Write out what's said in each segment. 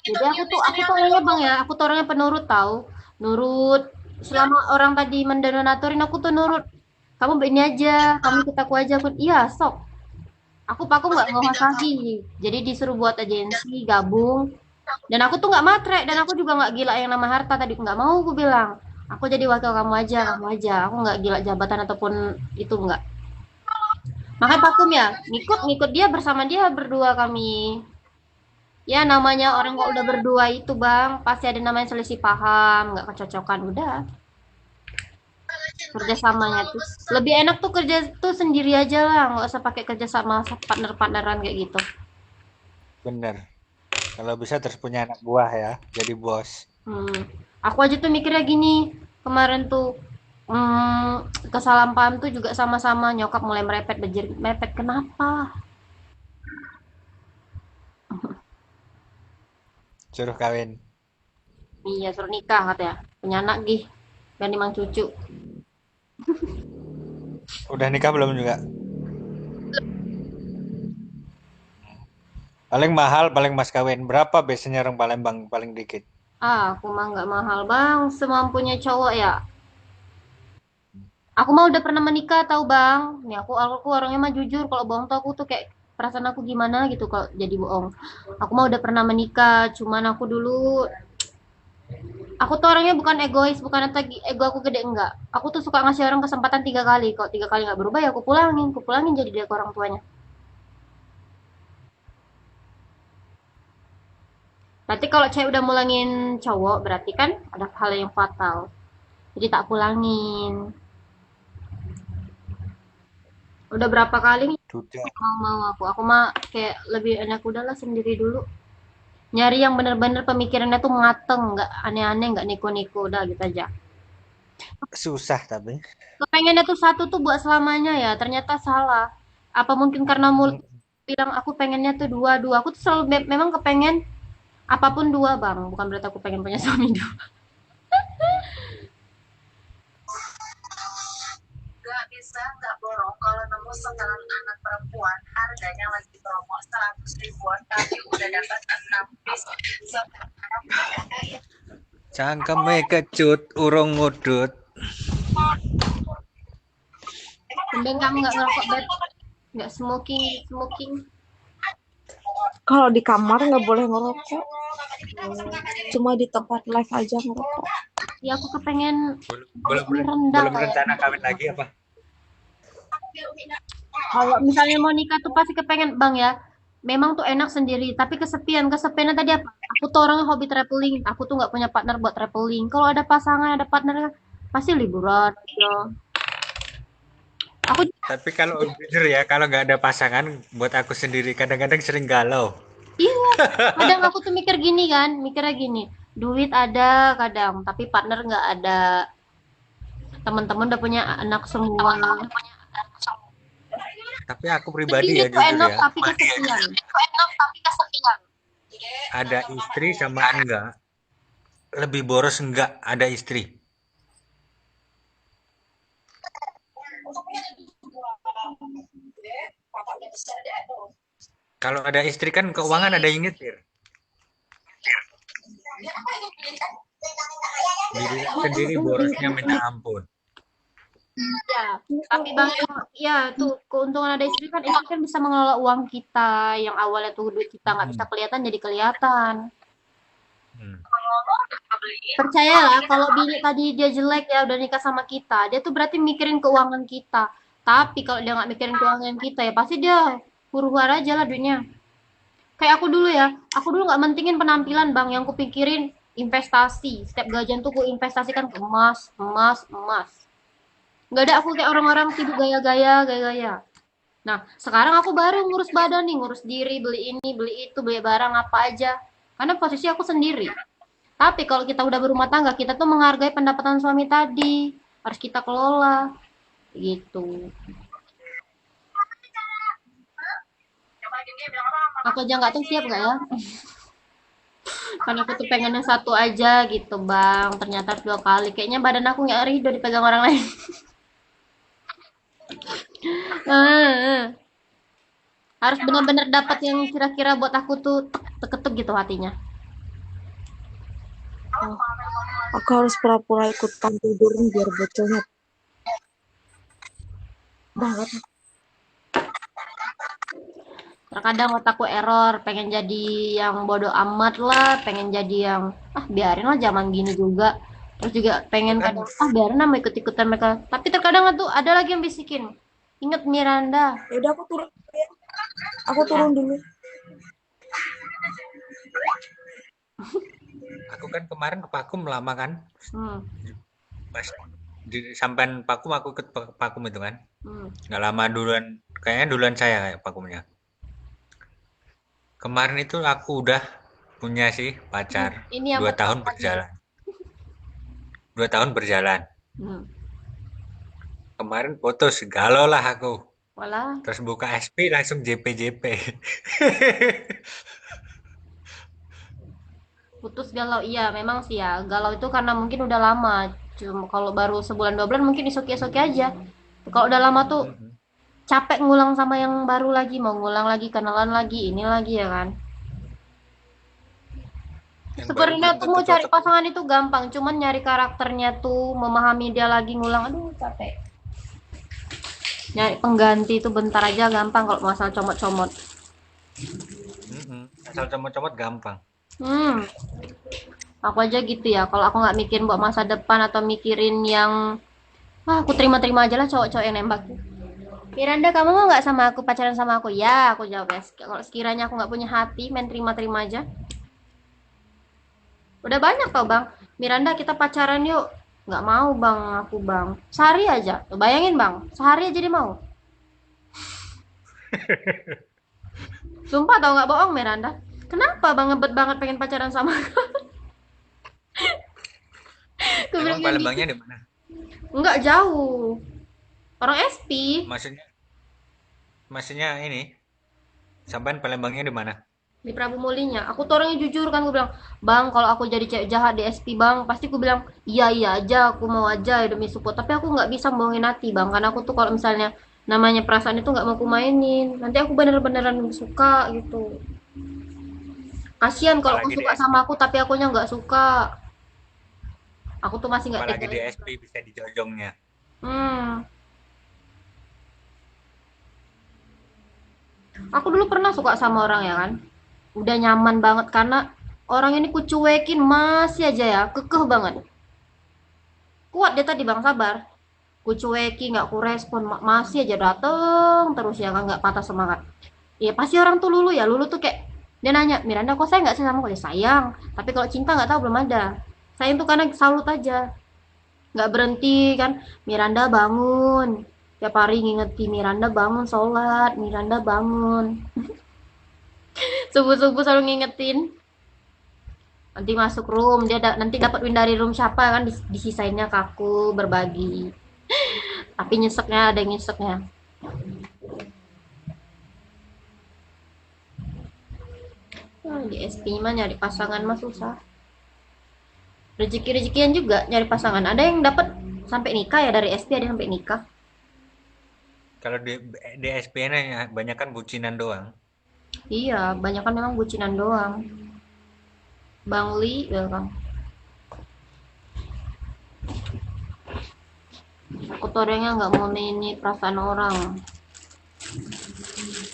Jadi aku tuh orangnya bang ya, aku tuh orangnya penurut tahu, nurut. Selama orang tadi mendonatorin aku tuh nurut. Kamu ini aja, kamu ikut aku aja. Aku, iya sok. Aku nggak ngehasahi. Jadi disuruh buat agensi, gabung. Dan aku tuh nggak matre, dan aku juga nggak gila yang nama harta tadi. Nggak mau aku bilang. Aku jadi wakil kamu aja, kamu aja. Aku nggak gila jabatan ataupun itu nggak. Makanya vakum ya, ngikut dia bersama dia berdua kami. Ya namanya orang kok udah berdua itu bang, pasti ada namanya selisih paham, nggak kecocokan udah. Kerjasamanya tuh lebih enak tuh kerja tuh sendiri aja lah, nggak usah pakai kerja sama partner-partneran kayak gitu. Bener. Kalau bisa terus punya anak buah ya, jadi bos. Hmm. Aku aja tuh mikirnya gini, kemarin tuh kesalahan paham tuh juga sama-sama nyokap mulai merepet berjerit mepet kenapa? Suruh kawin. Iya suruh nikah katanya, punya anak gih, dan emang cucu. Udah nikah belum juga? Paling mahal, paling mas kawin. Berapa biasanya orang Palembang paling dikit? Ah, aku mah nggak mahal bang, semampunya cowok ya. Aku mah udah pernah menikah tahu bang. Nih aku orangnya mah jujur. Kalau bohong tuh aku tuh kayak perasaan aku gimana gitu kalau jadi bohong. Aku mah udah pernah menikah. Cuman aku dulu, aku tuh orangnya bukan egois, bukan lagi ego aku gede enggak. Aku tuh suka ngasih orang kesempatan 3 kali. Kalau 3 kali nggak berubah ya aku pulangin jadi dia ke orang tuanya. Berarti kalau cewek udah mulangin cowok, berarti kan ada hal yang fatal. Jadi tak pulangin. Udah berapa kali Duda. mau aku mah kayak lebih enak udahlah sendiri dulu. Nyari yang bener-bener pemikirannya tuh mateng, nggak aneh-aneh, nggak neko-neko, udah gitu aja. Susah tapi. Kepengennya tuh satu tuh buat selamanya ya, ternyata salah. Apa mungkin karena mulut Mm. bilang aku pengennya tuh dua, dua. Aku tuh selalu memang kepengen apapun dua, Bang. Bukan berarti aku pengen punya suami dua. Gak bisa nggak borong kalau nemu setelan anak perempuan harganya lagi promo 100 ribuan tapi udah dapat 6 piece. Cangkeme kecut, urung ngudut. Tumben kamu nggak ngerokok, Beb. Nggak smoking, smoking. Kalau di kamar nggak boleh ngerokok, Oh. cuma di tempat live aja ngerokok. Ya aku kepengen Belum belum ini rendah belum rencana kayaknya. kawin lagi apa? Kalau misalnya mau nikah tuh pasti kepengen bang ya. Memang tuh enak sendiri, tapi kesepian. Kesepiannya tadi apa? Aku tuh orangnya hobi traveling. Aku tuh nggak punya partner buat traveling. Kalau ada pasangan, ada partner, pasti liburan. Ya. Aku Tapi kalau jujur ya, kalau nggak ada pasangan, buat aku sendiri kadang-kadang sering galau. iya. Kadang aku tuh mikir gini kan, mikirnya gini. Duit ada kadang, tapi partner nggak ada. Teman-teman udah punya anak semua. Tapi aku pribadi Sendiri ya tuh jujur enak, ya, tapi kesepian. ada istri sama enggak, lebih boros enggak ada istri. Kalau ada istri kan keuangan ada yang nyetir. Diri sendiri borosnya minta ampun. Ya, tapi Bang, ya tuh keuntungan ada istri kan istri kan bisa mengelola uang kita yang awalnya tuh duit kita nggak bisa Hmm. kelihatan jadi kelihatan. Hmm. Percayalah kalau bini tadi dia jelek ya udah nikah sama kita, dia tuh berarti mikirin keuangan kita. Tapi kalau dia nggak mikirin keuangan kita ya pasti dia huru-hara aja lah duitnya. Kayak aku dulu ya, aku dulu nggak mentingin penampilan Bang, yang kupikirin investasi. Setiap gajian tuh ku investasikan ke emas, emas, emas. Nggak ada aku kayak orang-orang sibuk gaya-gaya, gaya-gaya. Nah, sekarang aku baru ngurus badan nih, ngurus diri, beli ini, beli itu, beli barang apa aja. Karena posisi aku sendiri. Tapi kalau kita udah berumah tangga, kita tuh menghargai pendapatan suami tadi. Harus kita kelola. Gitu. Aku aja nggak tahu siap nggak ya. Karena aku tuh pengennya satu aja gitu, Bang. Ternyata harus 2 kali. Kayaknya badan aku nggak ridho dipegang orang lain. Harus benar-benar dapat yang kira-kira buat aku tuh tek, tek, tek gitu hatinya. Oh, aku harus pura-pura ikutan tidur nih biar bocornya banget. Terkadang otakku error, pengen jadi yang bodoh amat lah, pengen jadi yang biarin lah zaman gini juga. Terus juga pengen Kan kadang biarin lah mau ikut-ikutan mereka. Tapi terkadang tuh ada lagi yang bisikin. Ingat Miranda. Ya udah aku turun dulu ya. Aku Ya, turun dulu. aku kan kemarin ke Pakum lama kan. hmm, Pas sampean Pakum aku ikut Pakum itu kan. hmm. Nggak lama duluan, kayaknya duluan saya kayak Pakumnya. Kemarin itu aku udah punya sih pacar. Ini yang 2 tahun pertama ya. berjalan. 2 tahun berjalan. Hmm. Kemarin putus, galau lah aku. Walah, Terus buka SP langsung JP. putus galau. Iya, memang sih ya. Galau itu karena mungkin udah lama. Cuma kalau baru sebulan 2 bulan mungkin isoki-isoki aja. Kalau udah lama tuh Mm-mm. capek ngulang sama yang baru lagi, mau ngulang lagi, kenalan lagi, ini lagi ya kan. Yang baru Sebenarnya belum tuh tentu mau cari cocok. pasangan itu gampang, cuman nyari karakternya tuh memahami dia lagi ngulang, aduh capek. Nyari pengganti itu bentar aja gampang kalau masalah comot-comot. Mm-mm. Asal comot-comot gampang. Hmm, aku aja gitu ya. Kalau aku nggak mikirin buat masa depan atau mikirin yang, aku terima-terima aja lah cowok-cowok yang nembak. Miranda, kamu mau nggak sama aku pacaran sama aku? Ya, aku jawab ya. Kalau sekiranya aku nggak punya hati, main terima-terima aja. Udah banyak tau bang. Miranda kita pacaran yuk. Nggak mau bang, aku bang. Sehari aja. Tuh, bayangin bang, sehari aja dia mau. Sumpah tau nggak bohong Miranda. Kenapa bang ngebet banget pengen pacaran sama aku? Aku bilang Emang kayak gitu. Palembangnya di mana? Nggak jauh. Orang SP Maksudnya, maksudnya ini, sampean Palembangnya di mana? di Prabu Mulinya. Aku tuh orangnya jujur kan, gue bilang, bang kalau aku jadi cewek jahat di SP bang, pasti aku bilang iya iya aja, aku mau aja ya demi support. Tapi aku nggak bisa bohongin hati bang, karena aku tuh kalau misalnya namanya perasaan itu nggak mau aku mainin. Nanti aku bener-beneran suka gitu. Kasian kalau aku Apalagi di suka SP, sama aku tapi akunya nggak suka. Aku tuh masih nggak apalagi tega di aja. SP bisa dijojongnya. Hmm, aku dulu pernah suka sama orang ya kan. Udah nyaman banget karena orang ini kucuekin masih aja ya, kekeh banget. Kuat dia tadi bang, sabar. Kucuekin, nggak kurespon, masih aja dateng terus ya kan nggak patah semangat. Ya pasti orang tuh lulu ya, lulu tuh kayak dia nanya, Miranda kok saya nggak sih sama kok? Ya sayang, tapi kalau cinta nggak tahu belum ada. Sayang tuh karena salut aja, nggak berhenti kan. Miranda bangun, tiap hari ngingetin Miranda bangun sholat, Miranda bangun. Subuh-subuh selalu ngingetin. Nanti masuk room, dia nanti dapat win dari room siapa kan disisainnya ke aku berbagi. Tapi nyeseknya ada yang nyeseknya. Di SP mah nyari pasangan mah susah. Rezeki-rezekian juga nyari pasangan. Ada yang dapat sampai nikah ya, dari SP ada yang sampai nikah. Kalau di SPN ya banyak kan bucinan doang. Iya, banyak kan memang bucinan doang. Bang Li, welcome. Aku tuh orangnya nggak mau ini perasaan orang.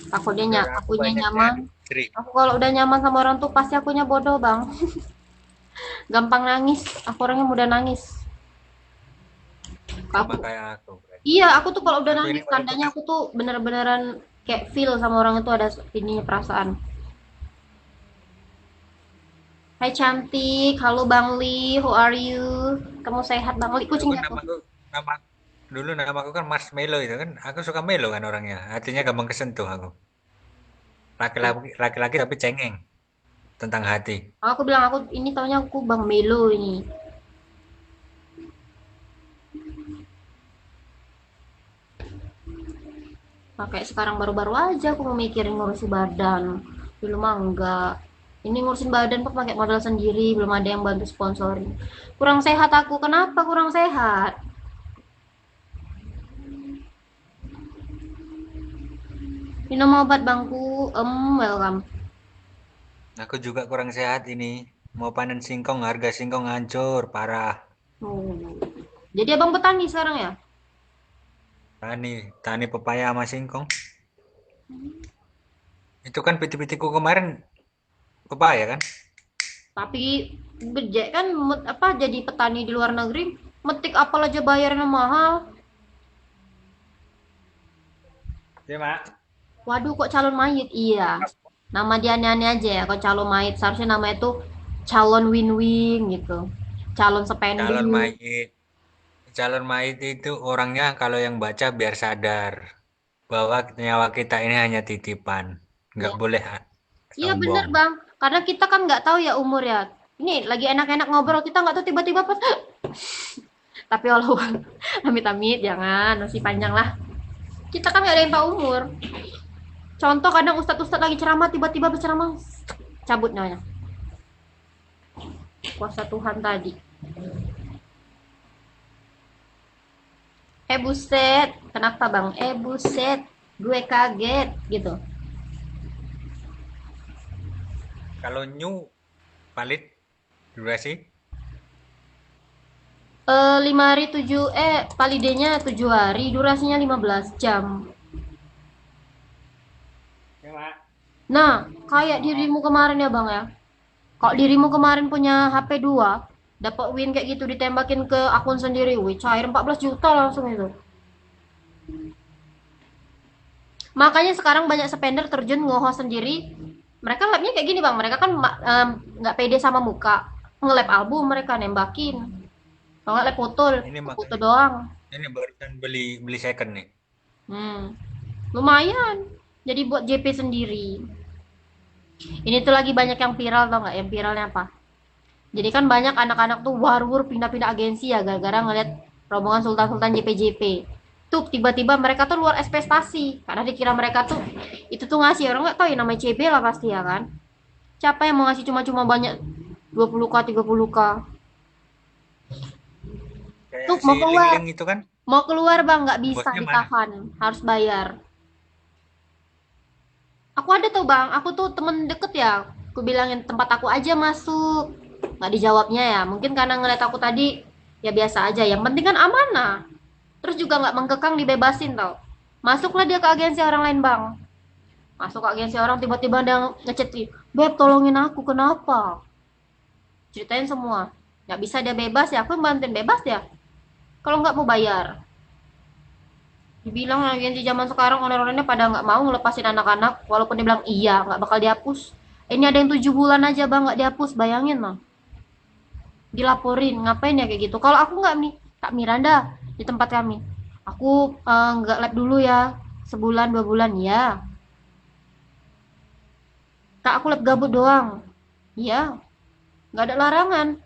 Takutnya Saudara aku akunya banyaknya nyaman. istri. Aku kalau udah nyaman sama orang tuh pasti akunya bodoh bang. Gampang nangis. Aku orangnya mudah nangis. Sama Aku, kayak aku. iya, aku tuh kalau udah Aku ini nangis, walaupun tandanya aku tuh bener-beneran kayak feel sama orang itu ada ininya perasaan. Hai cantik, halo Bang Li, how are you? Kamu sehat Bang Li? dulu Kucing kan jatuh. nama dulu namaku kan Marshmallow itu kan. Aku suka melo kan orangnya. Hatinya gampang kesentuh aku. Laki-laki tapi cengeng tentang hati. Aku bilang aku ini taunya aku Bang Melo ini. Nah, kayak sekarang baru-baru aja aku mau mikirin ngurusin badan. Dulu mah enggak. Ini ngurusin badan kok pakai modal sendiri, belum ada yang bantu sponsorin. Kurang sehat aku. Kenapa kurang sehat? Minum obat bangku. Welcome. Aku juga kurang sehat ini. Mau panen singkong, harga singkong hancur, parah. Oh. Jadi abang petani sekarang ya? Tani, tani pepaya sama singkong. Itu kan piti-pitiku kemarin pepaya kan? Tapi bejek kan apa jadi petani di luar negeri, metik apel aja bayarnya mahal. Iya, Mak. Waduh, kok calon mayit? Iya. Nama dia aneh-aneh aja ya. Kok calon mayit? Seharusnya namanya tuh calon win-win gitu. Calon Calon spending. mayit. Calon mayit itu orangnya kalau yang baca biar sadar bahwa nyawa kita ini hanya titipan. Nggak Ya. boleh Iya bener sombong. bang. Karena kita kan nggak tahu ya umur ya. Ini lagi enak-enak ngobrol kita nggak tahu tiba-tiba pas. Tapi Allah, amit-amit jangan masih panjang lah. Kita kan nggak ada yang tahu umur. Contoh kadang ustadz-ustadz lagi ceramah tiba-tiba berceramah cabut namanya. Kuasa Tuhan tadi. Buset, kenapa bang? Buset, gue kaget gitu. Kalau new valid durasi 5 hari 7 validenya 7 hari, durasinya 15 jam. ya, Mak. Nah, kayak dirimu kemarin ya bang ya. Kalau dirimu kemarin punya HP 2, dapat win kayak gitu ditembakin ke akun sendiri, wih cair 14 juta langsung itu. Makanya sekarang banyak spender terjun nge-host sendiri. Mereka labnya kayak gini bang, mereka kan nggak pede sama muka, nge-lab album mereka nembakin. Kalau nggak lab foto, Ini foto makanya doang. ini barusan beli beli second nih. Lumayan. Jadi buat JP sendiri. Ini tuh lagi banyak yang viral tau nggak? Yang viralnya apa? Jadi kan banyak anak-anak tuh war-war pindah-pindah agensi ya gara-gara ngeliat rombongan sultan-sultan JP-JP. Tuh tiba-tiba mereka tuh luar ekspektasi karena dikira mereka tuh itu tuh ngasih orang nggak tahu ya namanya CB lah pasti ya kan. Siapa yang mau ngasih cuma-cuma banyak 20k 30k? Tuh Kayak si Ling Ling itu kan mau keluar bang nggak bisa bosnya mana? ditahan harus bayar. Aku ada tuh bang, aku tuh temen deket ya. Aku bilangin tempat aku aja masuk. Nggak dijawabnya ya. Mungkin karena ngeliat aku tadi ya biasa aja. Yang penting kan amanah. Terus juga nggak mengkekang dibebasin tau. Masuklah dia ke agensi orang lain bang. Masuk ke agensi orang tiba-tiba ada ngechat, Beb tolongin aku kenapa? Ceritain semua. Nggak bisa dia bebas ya, aku yang bantuin bebas ya. Kalau nggak mau bayar. Dibilang agensi zaman sekarang owner-ownernya pada nggak mau ngelepasin anak-anak, walaupun dia bilang iya nggak bakal dihapus. Ini ada yang 7 bulan aja bang nggak dihapus, bayangin lah. Dilaporin, ngapain ya kayak gitu. Kalau aku nggak nih, Kak Miranda di tempat kami, aku nggak lab dulu ya, sebulan 2 bulan ya. Kak aku lab gabut doang, iya, nggak ada larangan.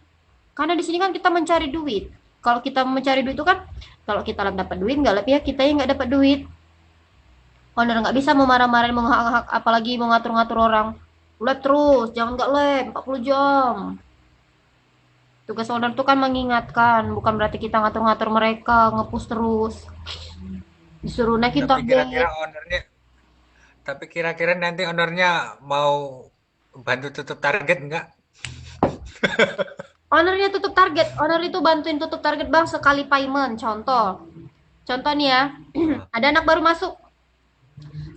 Karena di sini kan kita mencari duit. Kalau kita mencari duit itu kan, kalau kita lab dapat duit, nggak lab ya kita yang nggak dapat duit. Owner nggak bisa mau marah-marahin, mau hak-hak, apalagi mau ngatur-ngatur orang. Lab terus, jangan nggak lab, 40 jam. Tugas owner tuh kan mengingatkan, bukan berarti kita ngatur-ngatur mereka, ngepush terus. Disuruh naikin Tapi target. kira-kira ownernya Tapi kira-kira nanti ownernya mau bantu tutup target nggak? Ownernya tutup target, owner itu bantuin tutup target bang sekali payment. Contoh nih ya, Wah, ada anak baru masuk.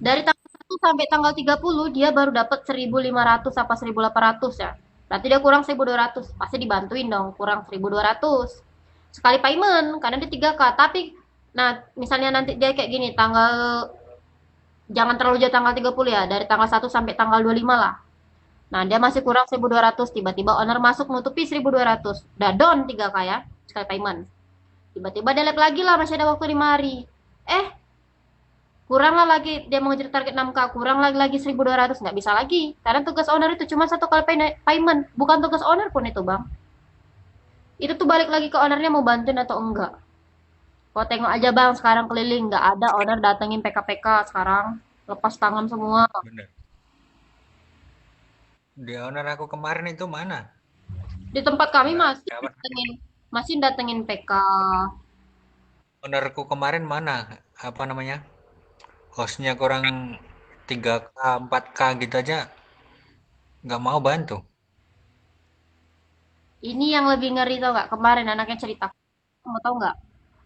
Dari tanggal 1 sampai tanggal 30 dia baru dapat 1.500 apa 1.800 ya. Berarti dia kurang 1.200. Pasti dibantuin dong, kurang 1.200. Sekali payment karena dia 3K. Tapi nah, misalnya nanti dia kayak gini, jangan terlalu jauh tanggal 30 ya, dari tanggal 1 sampai tanggal 25 lah. Nah, dia masih kurang 1.200, tiba-tiba owner masuk nutupi 1.200. Udah down 3K ya, sekali payment. Tiba-tiba dia lab lagi lah, masih ada waktu 5 hari. Eh, kurang lah lagi, dia mau ngejar target 6K, kurang lagi 1.200, nggak bisa lagi. Karena tugas owner itu cuma satu kali payment, bukan tugas owner pun itu bang. Itu tuh balik lagi ke ownernya mau bantuin atau enggak. Kau tengok aja bang, sekarang keliling, nggak ada owner datengin PK-PK sekarang. Lepas tangan semua. bener. Di owner aku kemarin itu mana? Di tempat kami Nggak kawan. masih datengin PK. Ownerku kemarin mana? Apa namanya? Hostnya kurang 3K, 4K gitu aja nggak mau bantu. Ini yang lebih ngeri tau nggak? Kemarin anaknya cerita, kamu tahu nggak?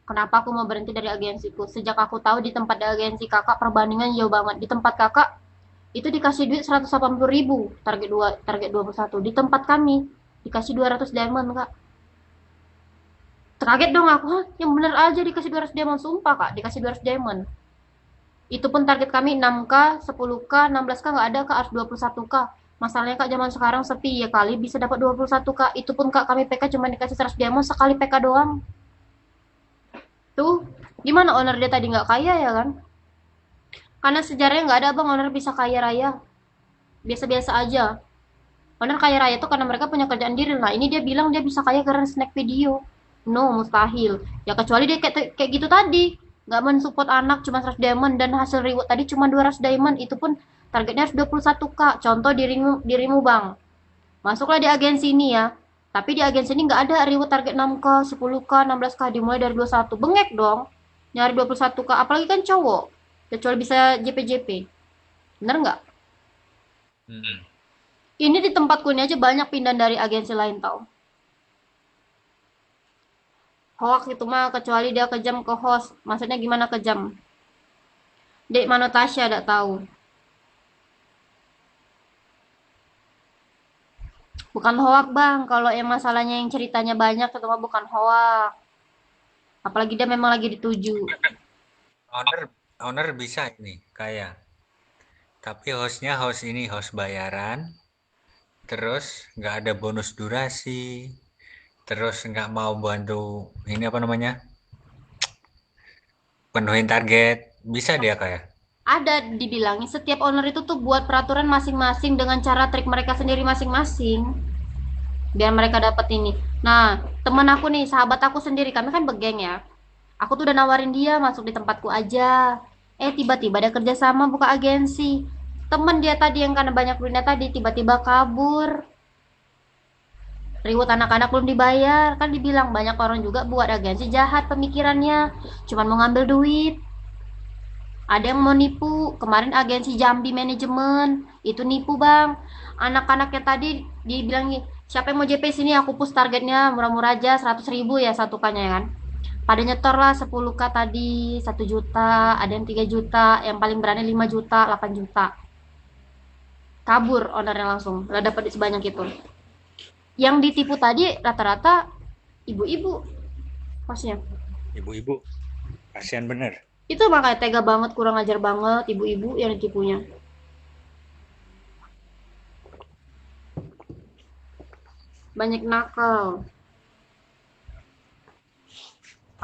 Kenapa aku mau berhenti dari agensiku? Sejak aku tahu di tempat agensi kakak perbandingan jauh banget. Di tempat kakak itu dikasih duit 180.000 target 21. Di tempat kami dikasih 200 diamond kak. Terkaget dong aku, hah, yang bener aja dikasih 200 diamond, sumpah kak, dikasih 200 diamond. Itu pun target kami 6K, 10K, 16K nggak ada kak, harus 21K. Masalahnya kak zaman sekarang sepi ya kali bisa dapat 21K. Itu pun kak kami PK cuma dikasih 100 diamond sekali PK doang. Tuh, gimana owner dia tadi nggak kaya ya kan? Karena sejarahnya nggak ada bang owner bisa kaya raya. Biasa-biasa aja. Owner kaya raya tuh karena mereka punya kerjaan diri. Nah ini dia bilang dia bisa kaya karena snack video. No, mustahil. Ya kecuali dia kayak gitu tadi. Nggak mensupport anak cuma 100 diamond dan hasil reward tadi cuma 200 diamond. Itu pun targetnya harus 21K. Contoh dirimu bang. Masuklah di agensi ini ya. Tapi di agensi ini nggak ada reward target 6K, 10K, 16K dimulai dari 21. Bengek dong. Nyari 21K. Apalagi kan cowok. Kecuali bisa JP-JP. Bener nggak? Hmm. Ini di tempatku ini aja banyak pindah dari agensi lain tau. Hoax itu mah kecuali dia kejam ke host. Maksudnya gimana kejam? Dek mana Tasya tidak tahu. Bukan hoax bang. Kalau yang masalahnya yang ceritanya banyak itu mah bukan hoax. Apalagi dia memang lagi dituju. Owner owner bisa ini kaya. Tapi host ini host bayaran, terus nggak ada bonus durasi, terus nggak mau bantu ini apa namanya penuhin target, bisa dia kayak. Ada dibilangin setiap owner itu tuh buat peraturan masing-masing dengan cara trik mereka sendiri masing-masing. Biar mereka dapat ini. Nah, temen aku nih, sahabat aku sendiri, kami kan begeng ya. Aku tuh udah nawarin dia masuk di tempatku aja. Tiba-tiba ada kerjasama buka agensi. Temen dia tadi yang karena banyak duitnya tadi tiba-tiba kabur. Reward anak-anak belum dibayar. Kan dibilang banyak orang juga buat agensi jahat pemikirannya. Cuman mau ngambil duit. Ada yang mau nipu. Kemarin agensi Jambi Manajemen. Itu nipu bang. Anak-anaknya tadi dibilang, siapa yang mau JP sini aku push targetnya murah-murah aja 100.000 ya satu kanya ya kan. Pada nyetor lah 10K tadi 1 juta, ada yang 3 juta, yang paling berani 5 juta, 8 juta. Kabur ownernya langsung, udah dapat sebanyak itu. Yang ditipu tadi rata-rata ibu-ibu hostnya. Ibu-ibu, kasihan bener. Itu makanya tega banget, kurang ajar banget ibu-ibu yang ditipunya. Banyak nakal.